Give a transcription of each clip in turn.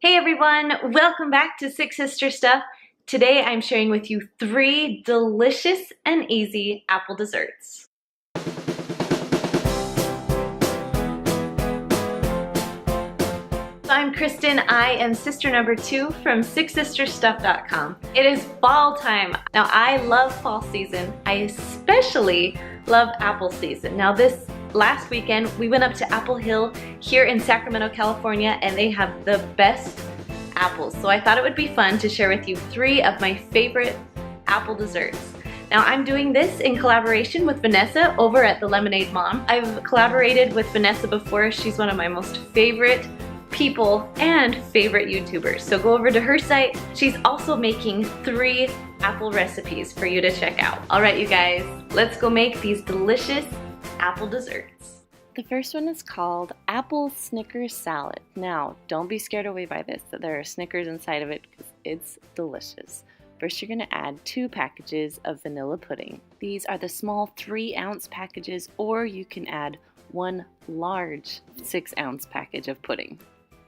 Hey everyone, welcome back to Six Sister Stuff. Today I'm sharing with you 3 delicious and easy apple desserts. I'm Kristen. I am sister number 2 from SixSistersStuff.com. It is fall time. Now I love fall season. I especially love apple season. Now this last weekend we went up to Apple Hill here in Sacramento, California, and they have the best apples. So I thought it would be fun to share with you 3 of my favorite apple desserts. Now I'm doing this in collaboration with Vanessa over at The Lemonade Mom. I've collaborated with Vanessa before. She's one of my most favorite people and favorite YouTubers. So go over to her site. She's also making 3 apple recipes for you to check out. All right, you guys, let's go make these delicious apple desserts. The first one is called Apple Snickers Salad. Now, don't be scared away by this, that there are Snickers inside of it, because it's delicious. First, you're going to add 2 packages of vanilla pudding. These are the small 3-ounce packages, or you can add 1 large 6-ounce package of pudding.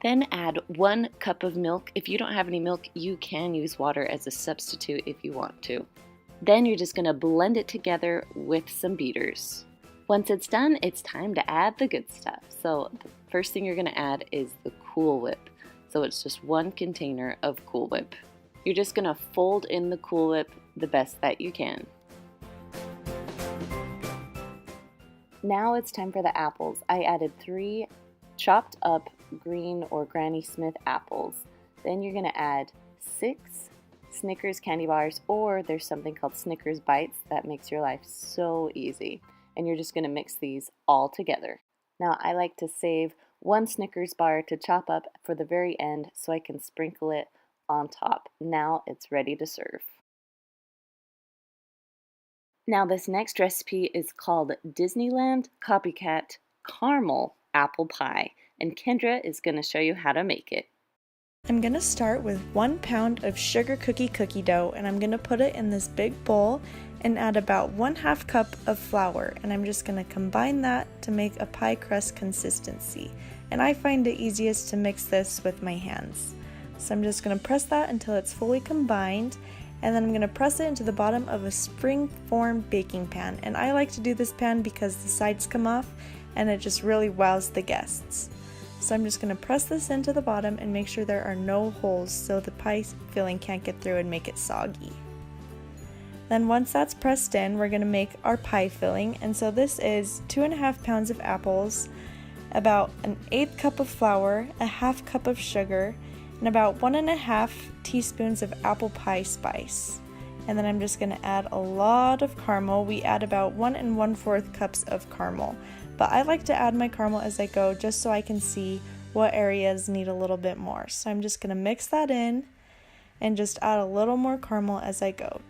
Then add 1 cup of milk. If you don't have any milk, you can use water as a substitute if you want to. Then you're just going to blend it together with some beaters. Once it's done, it's time to add the good stuff. So the first thing you're going to add is the Cool Whip. So it's just 1 container of Cool Whip. You're just going to fold in the Cool Whip the best that you can. Now it's time for the apples. I added 3 chopped up green or Granny Smith apples. Then you're going to add 6 Snickers candy bars, or there's something called Snickers Bites that makes your life so easy. And you're just going to mix these all together. Now I like to save 1 Snickers bar to chop up for the very end so I can sprinkle it on top. Now it's ready to serve. Now this next recipe is called Disneyland Copycat Caramel Apple Pie, and Kendra is going to show you how to make it. I'm going to start with 1 pound of sugar cookie dough, and I'm going to put it in this big bowl and add about 1/2 cup of flour, and I'm just going to combine that to make a pie crust consistency. And I find it easiest to mix this with my hands. So I'm just going to press that until it's fully combined, and then I'm going to press it into the bottom of a spring-form baking pan. And I like to do this pan because the sides come off and it just really wows the guests. So I'm just going to press this into the bottom and make sure there are no holes so the pie filling can't get through and make it soggy. Then once that's pressed in, we're going to make our pie filling. And so this is 2.5 pounds of apples, about 1/8 cup of flour, 1/2 cup of sugar, and about 1.5 teaspoons of apple pie spice. And then I'm just going to add a lot of caramel. We add about 1 1/4 cups of caramel. But I like to add my caramel as I go just so I can see what areas need a little bit more. So I'm just going to mix that in and just add a little more caramel as I go.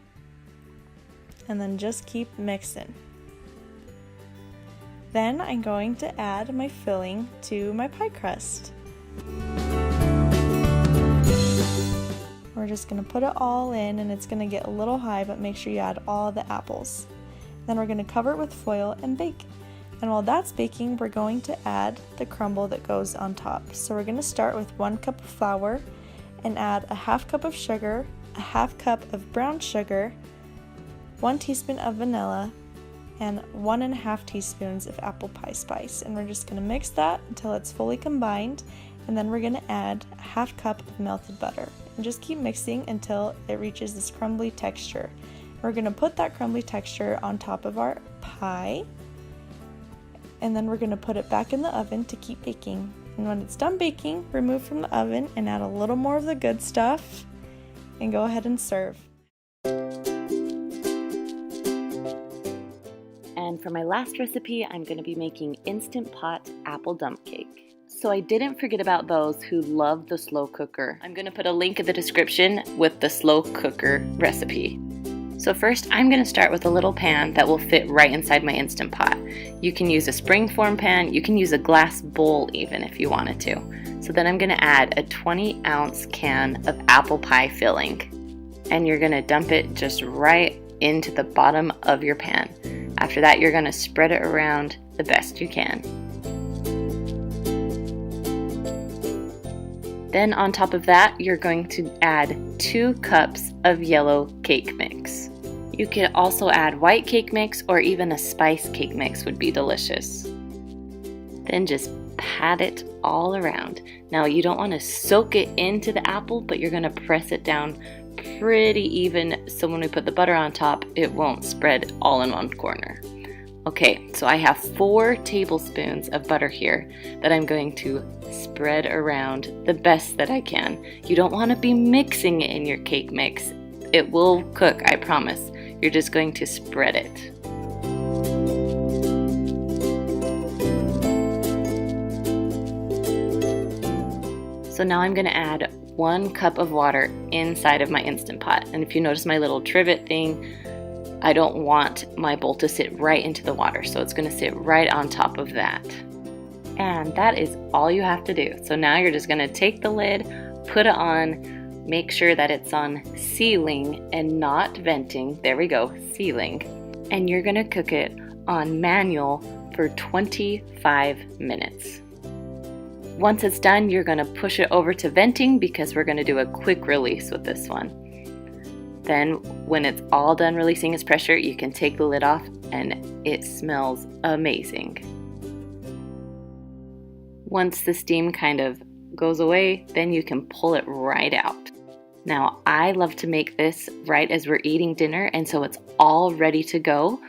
And then just keep mixing. Then I'm going to add my filling to my pie crust. We're just going to put it all in, and it's going to get a little high, but make sure you add all the apples. Then we're going to cover it with foil and bake. And while that's baking, we're going to add the crumble that goes on top. So we're going to start with 1 cup of flour and add 1/2 cup of sugar, 1/2 cup of brown sugar, 1 teaspoon of vanilla, and 1.5 teaspoons of apple pie spice. And we're just going to mix that until it's fully combined. And then we're going to add 1/2 cup of melted butter. And just keep mixing until it reaches this crumbly texture. We're going to put that crumbly texture on top of our pie. And then we're going to put it back in the oven to keep baking. And when it's done baking, remove from the oven and add a little more of the good stuff and go ahead and serve. And for my last recipe, I'm going to be making Instant Pot Apple Dump Cake. So I didn't forget about those who love the slow cooker. I'm going to put a link in the description with the slow cooker recipe. So first, I'm going to start with a little pan that will fit right inside my Instant Pot. You can use a spring-form pan, you can use a glass bowl even if you wanted to. So then I'm going to add a 20-ounce can of apple pie filling. And you're going to dump it just right into the bottom of your pan. After that, you're going to spread it around the best you can. Then on top of that, you're going to add 2 cups of yellow cake mix. You can also add white cake mix or even a spice cake mix would be delicious. Then just pat it all around. Now you don't want to soak it into the apple, but you're going to press it down pretty even so when we put the butter on top, it won't spread all in one corner. Okay, so I have 4 tablespoons of butter here that I'm going to spread around the best that I can. You don't want to be mixing it in your cake mix. It will cook, I promise. You're just going to spread it. So now I'm going to add 1 cup of water inside of my Instant Pot. And if you notice my little trivet thing, I don't want my bowl to sit right into the water, so it's going to sit right on top of that. And that is all you have to do. So now you're just going to take the lid, put it on, make sure that it's on sealing and not venting. There we go, sealing. And you're going to cook it on manual for 25 minutes. Once it's done, you're going to push it over to venting because we're going to do a quick release with this one. Then when it's all done releasing its pressure, you can take the lid off and it smells amazing. Once the steam kind of goes away, then you can pull it right out. Now I love to make this right as we're eating dinner, and so it's all ready to go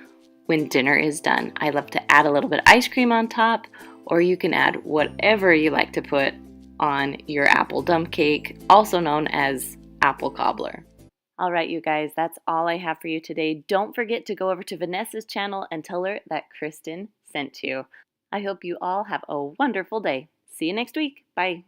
when dinner is done. I love to add a little bit of ice cream on top, or you can add whatever you like to put on your apple dump cake, also known as apple cobbler. All right, you guys, that's all I have for you today. Don't forget to go over to Vanessa's channel and tell her that Kristen sent you. I hope you all have a wonderful day. See you next week. Bye.